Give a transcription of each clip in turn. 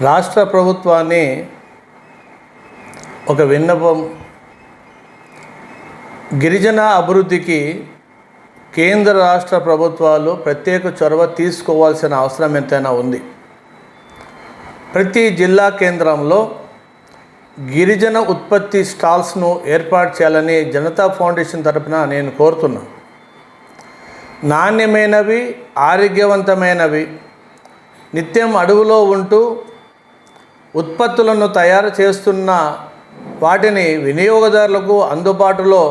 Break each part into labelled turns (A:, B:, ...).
A: రాష్ట్ర ప్రభుత్వాన్ని ఒక విన్నపం, గిరిజన అభివృద్ధికి కేంద్ర రాష్ట్ర ప్రభుత్వాలు ప్రత్యేక చొరవ తీసుకోవాల్సిన అవసరం ఎంతైనా ఉంది. ప్రతి జిల్లా కేంద్రంలో గిరిజన ఉత్పత్తి స్టాల్స్ను ఏర్పాటు చేయాలని జనతా ఫౌండేషన్ తరపున నేను కోరుతున్నాను. నాణ్యమైనవి, ఆరోగ్యవంతమైనవి, నిత్యం అడవులో ఉంటూ ఉత్పత్తులను తయారు చేస్తున్న వాటిని వినియోగదారులకు అందుబాటులో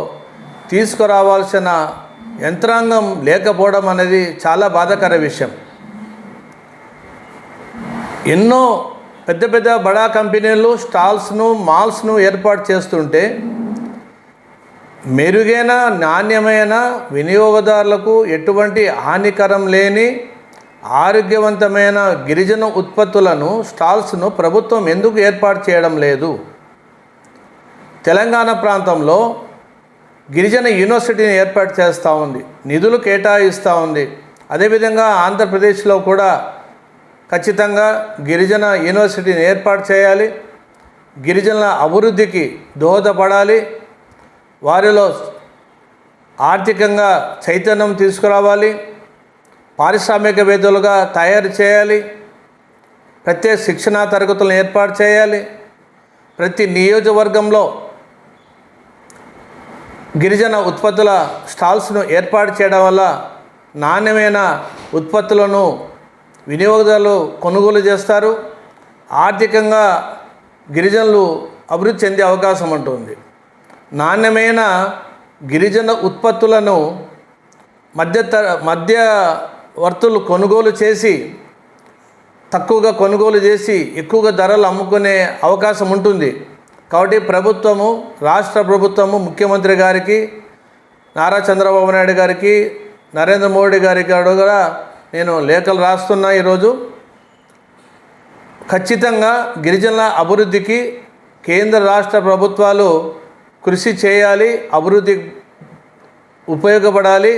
A: తీసుకురావాల్సిన యంత్రాంగం లేకపోవడం అనేది చాలా బాధాకర విషయం. ఎన్నో పెద్ద పెద్ద బడా కంపెనీలు స్టాల్స్ను, మాల్స్ను ఏర్పాటు చేస్తుంటే మెరుగైన, నాణ్యమైన, వినియోగదారులకు ఎటువంటి హానికరం లేని ఆరోగ్యవంతమైన గిరిజన ఉత్పత్తులను, స్టాల్స్ను ప్రభుత్వం ఎందుకు ఏర్పాటు చేయడం లేదు? తెలంగాణ ప్రాంతంలో గిరిజన యూనివర్సిటీని ఏర్పాటు చేస్తూ ఉంది, నిధులు కేటాయిస్తూ ఉంది. అదేవిధంగా ఆంధ్రప్రదేశ్లో కూడా ఖచ్చితంగా గిరిజన యూనివర్సిటీని ఏర్పాటు చేయాలి. గిరిజనుల అభివృద్ధికి దోహదపడాలి. వారిలో ఆర్థికంగా చైతన్యం తీసుకురావాలి. పారిశ్రామికవేత్తలుగా తయారు చేయాలి. ప్రత్యేక శిక్షణా తరగతులను ఏర్పాటు చేయాలి. ప్రతి నియోజకవర్గంలో గిరిజన ఉత్పత్తుల స్టాల్స్ను ఏర్పాటు చేయడం వల్ల నాణ్యమైన ఉత్పత్తులను వినియోగదారులు కొనుగోలు చేస్తారు. ఆర్థికంగా గిరిజనులు అభివృద్ధి చెందే అవకాశం ఉంటుంది. నాణ్యమైన గిరిజన ఉత్పత్తులను మధ్యవర్తులు కొనుగోలు చేసి, తక్కువగా కొనుగోలు చేసి ఎక్కువగా ధరలు అమ్ముకునే అవకాశం ఉంటుంది. కాబట్టి ప్రభుత్వము, రాష్ట్ర ప్రభుత్వము, ముఖ్యమంత్రి గారికి, నారా చంద్రబాబు నాయుడు గారికి, నరేంద్ర మోడీ గారికి కూడా నేను లేఖలు రాస్తున్నా. ఈరోజు ఖచ్చితంగా గిరిజనుల అభివృద్ధికి కేంద్ర రాష్ట్ర ప్రభుత్వాలు కృషి చేయాలి, అభివృద్ధి ఉపయోగపడాలి.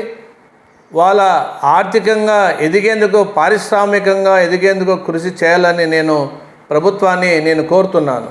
A: వాళ్ళ ఆర్థికంగా ఎదిగేందుకు, పారిశ్రామికంగా ఎదిగేందుకు కృషి చేయాలని ప్రభుత్వాన్ని కోరుతున్నాను.